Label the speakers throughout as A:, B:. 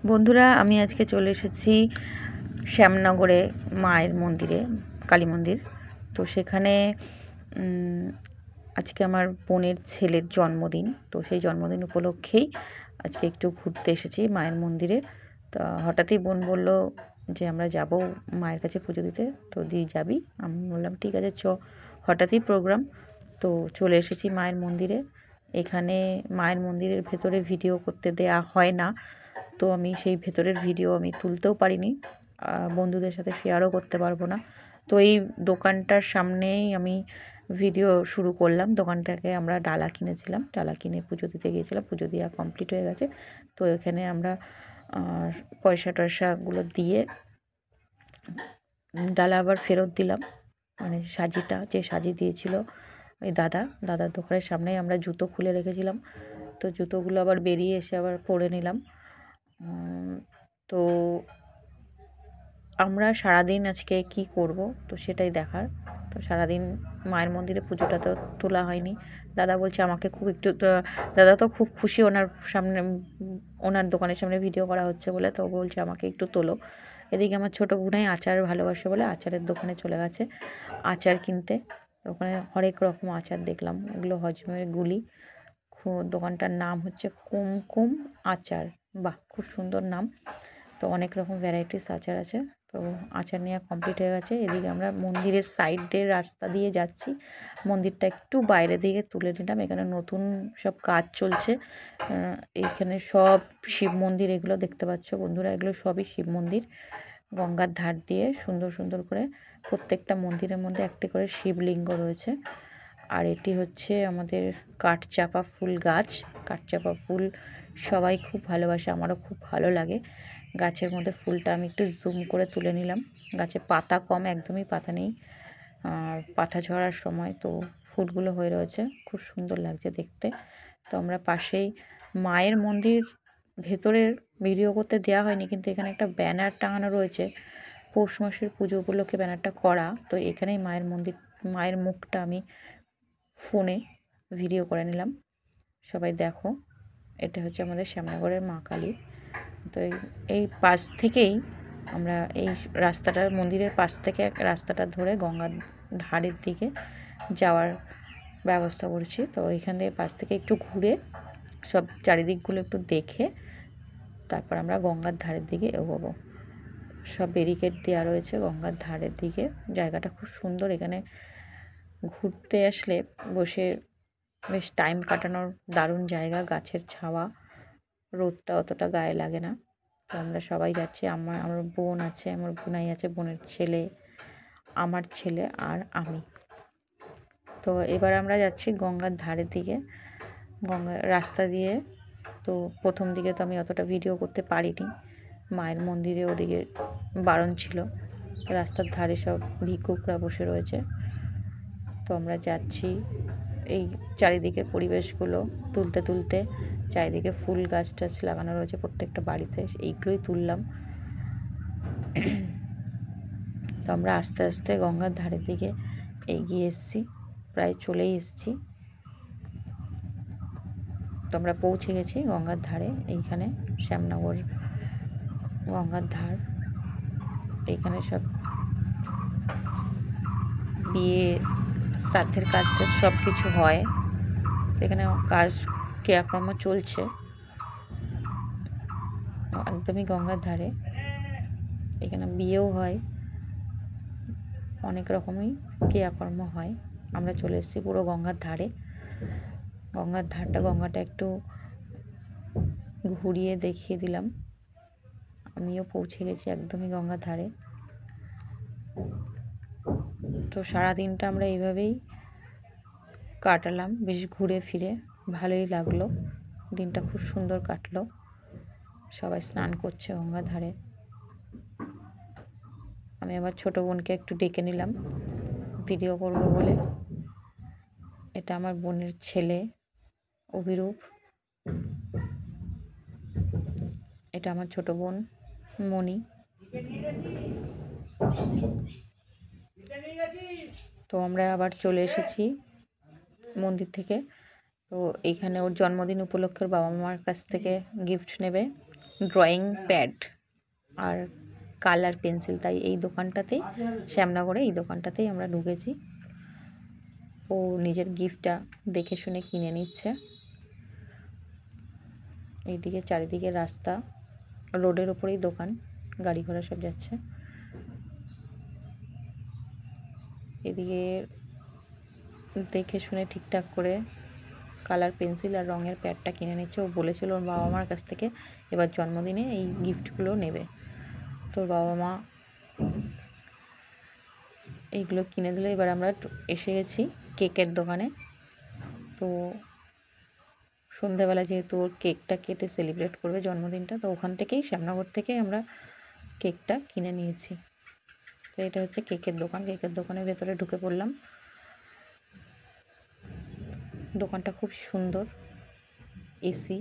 A: বন্ধুরা, আমি আজকে চলে এসেছি শ্যামনগরে মায়ের মন্দিরে, কালী মন্দির। তো সেখানে আজকে আমার বোনের ছেলের জন্মদিন। তো সেই জন্মদিন উপলক্ষেই আজকে একটু ঘুরতে এসেছি মায়ের মন্দিরে। তা হঠাৎই বোন বলল যে আমরা যাব মায়ের কাছে পুজো দিতে, তো দিয়ে যাবি? আমি বললাম ঠিক আছে চ। হঠাৎই প্রোগ্রাম, তো চলে এসেছি মায়ের মন্দিরে। এখানে মায়ের মন্দিরের ভেতরে ভিডিও করতে দেয়া হয় না, তো আমি সেই ভেতরের ভিডিও আমি তুলতেও পারিনি, বন্ধুদের সাথে শেয়ারও করতে পারবো না। তো এই দোকানটার সামনেই আমি ভিডিও শুরু করলাম। দোকান থেকে আমরা ডালা কিনেছিলাম, ডালা কিনে পুজো দিতে গিয়েছিলাম, পুজো দেওয়া কমপ্লিট হয়ে গেছে। তো এখানে আমরা পয়সা টয়সাগুলো দিয়ে ডালা আবার ফেরত দিলাম, মানে সাজিটা যে সাজি দিয়েছিল ওই দাদার দোকানের সামনেই আমরা জুতো খুলে রেখেছিলাম। তো জুতোগুলো আবার বেরিয়ে এসে আবার পরে নিলাম। তো আমরা সারাদিন আজকে কি করব, তো সেটাই দেখার। তো সারাদিন মায়ের মন্দিরে পুজোটা তো তোলা হয়নি। দাদা বলছে আমাকে খুব একটু, দাদা তো খুব খুশি ওনার সামনে, ওনার দোকানের সামনে ভিডিও করা হচ্ছে বলে, তো বলছে আমাকে একটু তোলো। এদিকে আমার ছোটো বোনাই আচার ভালোবাসে বলে আচারের দোকানে চলে গেছে আচার কিনতে। ওখানে হরেক রকম আচার দেখলাম, এগুলো হজমের গুলি। দোকানটার নাম হচ্ছে কুমকুম আচার। বাহ, খুব সুন্দর নাম। তো অনেক রকম ভ্যারাইটিস আচার আছে। তো আচার নেওয়া কমপ্লিট হয়ে গেছে। এদিকে আমরা মন্দিরের সাইডের রাস্তা দিয়ে যাচ্ছি। মন্দিরটা একটু বাইরে দিকে তুলে নিলাম, এখানে নতুন সব কাজ চলছে। এইখানে সব শিব মন্দির, এগুলো দেখতে পাচ্ছ বন্ধুরা, এগুলো সবই শিব মন্দির। গঙ্গার ধার দিয়ে সুন্দর সুন্দর করে প্রত্যেকটা মন্দিরের মধ্যে একটি করে শিবলিঙ্গ রয়েছে। আর এটি হচ্ছে আমাদের কাঠচাপা ফুল গাছ। কাঠচাপা ফুল সবাই খুব ভালোবাসে, আমারও খুব ভালো লাগে। গাছের মধ্যে ফুলটা আমি একটু জুম করে তুলে নিলাম। গাছে পাতা কম, একদমই পাতা নেই, আর পাতা ঝরার সময়, তো ফুলগুলো হয়ে রয়েছে, খুব সুন্দর লাগছে দেখতে। তো আমরা পাশেই মায়ের মন্দির, ভেতরের ভিডিও করতে দেওয়া হয়নি, কিন্তু এখানে একটা ব্যানার টাঙানো রয়েছে পৌষ মাসের পুজো উপলক্ষে, ব্যানারটা করা। তো এখানেই মায়ের মন্দির, মায়ের মুখটা আমি ফোনে ভিডিও করে নিলাম। সবাই দেখো, এটা হচ্ছে আমাদের শ্যামনগরের মা কালী। তো এই পাশ থেকেই আমরা এই রাস্তাটার, মন্দিরের পাশ থেকে রাস্তাটা ধরে গঙ্গার ধারের দিকে যাওয়ার ব্যবস্থা করছি। তো এইখান থেকে পাশ থেকে একটু ঘুরে সব চারিদিকগুলো একটু দেখে তারপর আমরা গঙ্গার ধারের দিকে এগোবো। সব ব্যারিকেড দেওয়া রয়েছে গঙ্গার ধারের দিকে। জায়গাটা খুব সুন্দর, এখানে ঘুরতে আসলে বসে বেশ টাইম কাটানোর দারুণ জায়গা। গাছের ছাওয়া, রোদটা অতটা গায়ে লাগে না। তো আমরা সবাই যাচ্ছি, আমার বোন আছে, আমার বোনাই আছে, বোনের ছেলে, আমার ছেলে আর আমি। তো এবার আমরা যাচ্ছি গঙ্গার ধারের দিকে, গঙ্গার রাস্তা দিয়ে। তো প্রথম দিকে তো আমি অতটা ভিডিও করতে পারিনি, মায়ের মন্দিরে ওদিকে বারণ ছিল। রাস্তার ধারে সব ভিক্ষুকরা বসে রয়েছে। তো আমরা যাচ্ছি, এই চারিদিকে পরিবেশগুলো তুলতে তুলতে, চারিদিকে ফুল গাছ টাছ লাগানো রয়েছে প্রত্যেকটা বাড়িতে, এইগুলোই তুললাম। তো আমরা আস্তে আস্তে গঙ্গার ধারের দিকে এগিয়ে এসেছি, প্রায় চলেই এসেছি। তো আমরা পৌঁছে গেছি গঙ্গার ধারে। এইখানে শ্যামনগর গঙ্গার ধার, এইখানে সব বিয়ে শ্রাদ্ধের কাজটা সব কিছু হয়। এখানে কাজ ক্রিয়াকর্ম চলছে একদমই গঙ্গার ধারে। এখানে বিয়েও হয়, অনেক রকমই ক্রিয়াকর্ম হয়। আমরা চলে এসেছি পুরো গঙ্গার ধারে। গঙ্গার ধারটা, গঙ্গাটা একটু ঘুরিয়ে দেখিয়ে দিলাম। আমিও পৌঁছে গেছি একদমই গঙ্গার ধারে। তো সারাদিনটা আমরা এইভাবেই কাটালাম, বেশ ঘুরে ফিরে ভালোই লাগলো। দিনটা খুব সুন্দর কাটলো। সবাই স্নান করছে গঙ্গার ধারে। আমি আমার ছোটো বোনকে একটু ডেকে নিলাম ভিডিও করবো বলে। এটা আমার বোনের ছেলে অভিরূপ, এটা আমার ছোটো বোন মণি। তো আমরা আবার চলে এসেছি মন্দির থেকে। তো এইখানে ওর জন্মদিন উপলক্ষে ওর বাবা মার কাছ থেকে গিফট নেবে, ড্রয়িং প্যাড আর কালার পেন্সিল। তাই এই দোকানটাতেই, শ্যামনগরে এই দোকানটাতেই আমরা ঢুকেছি। ও নিজের গিফটটা দেখে শুনে কিনে নিচ্ছে। এইদিকে চারিদিকে রাস্তা, রোডের ওপরেই দোকান, গাড়ি ঘোড়া সব যাচ্ছে। এদিকে দেখে শুনে ঠিকঠাক করে কালার পেন্সিল আর রঙের প্যাডটা কিনে নিচ্ছে। ও বলেছিল ওর বাবা মার কাছ থেকে এবার জন্মদিনে এই গিফটগুলো নেবে। তো বাবা মা এইগুলো কিনে দিলে এবার আমরা এসে গেছি কেকের দোকানে। তো সন্ধ্যাবেলা যেহেতু ওর কেকটা কেটে সেলিব্রেট করবে জন্মদিনটা, তো ওখান থেকেই, শ্যামনগর থেকেই আমরা কেকটা কিনে নিয়েছি। তো এটা হচ্ছে কেকের দোকান। কেকের দোকানের ভেতরে ঢুকে পড়লাম। দোকানটা খুব সুন্দর, এসি,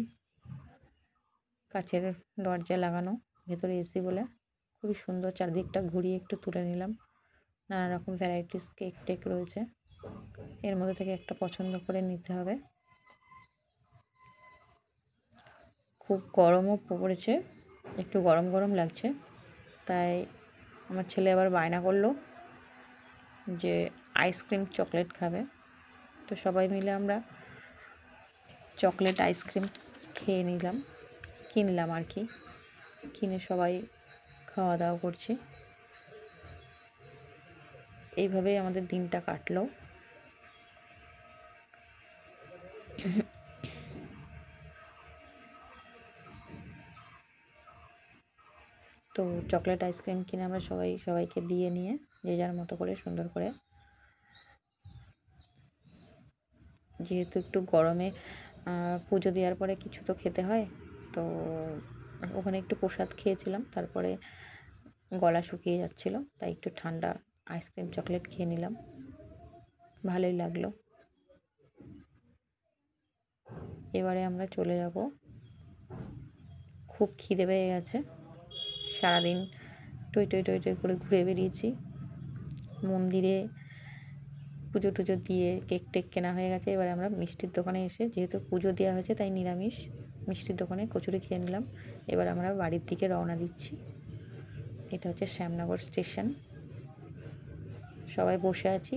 A: কাচের দরজা লাগানো, ভেতরে এসি বলে খুবই সুন্দর। চারদিকটা ঘুরিয়ে একটু তুলে নিলাম। নানা রকম ভ্যারাইটিস কেক টেক রয়েছে, এর মধ্যে থেকে একটা পছন্দ করে নিতে হবে। খুব গরমও পড়েছে, একটু গরম গরম লাগছে, তাই আমার ছেলে আবার বায়না করলো যে আইসক্রিম চকলেট খাবে। তো সবাই মিলে আমরা চকলেট আইসক্রিম কিনলাম আর কি। কিনে সবাই খাওয়া দাওয়া করছি। এইভাবেই আমাদের দিনটা কাটলো। তো চকলেট আইসক্রিম কিনে আমরা সবাইকে দিয়ে নিয়ে যে যার মতো করে সুন্দর করে, যেহেতু একটু গরমে পুজো দেওয়ার পরে কিছু তো খেতে হয়, তো ওখানে একটু প্রসাদ খেয়েছিলাম, তারপরে গলা শুকিয়ে যাচ্ছিলো, তাই একটু ঠান্ডা আইসক্রিম চকলেট খেয়ে নিলাম, ভালোই লাগলো। এবারে আমরা চলে যাব। খুব খিদে পেয়ে গেছে, সারাদিন টই টই টই টই করে ঘুরে বেরিয়েছি। মন্দিরে পুজো টুজো দিয়ে কেক টেক কেনা হয়ে গেছে। এবারে আমরা মিষ্টির দোকানে এসে, যেহেতু পুজো দেওয়া হয়েছে তাই নিরামিষ, মিষ্টির দোকানে কচুরি খেয়ে নিলাম। এবার আমরা বাড়ির দিকে রওনা দিচ্ছি। এটা হচ্ছে শ্যামনগর স্টেশন, সবাই বসে আছি।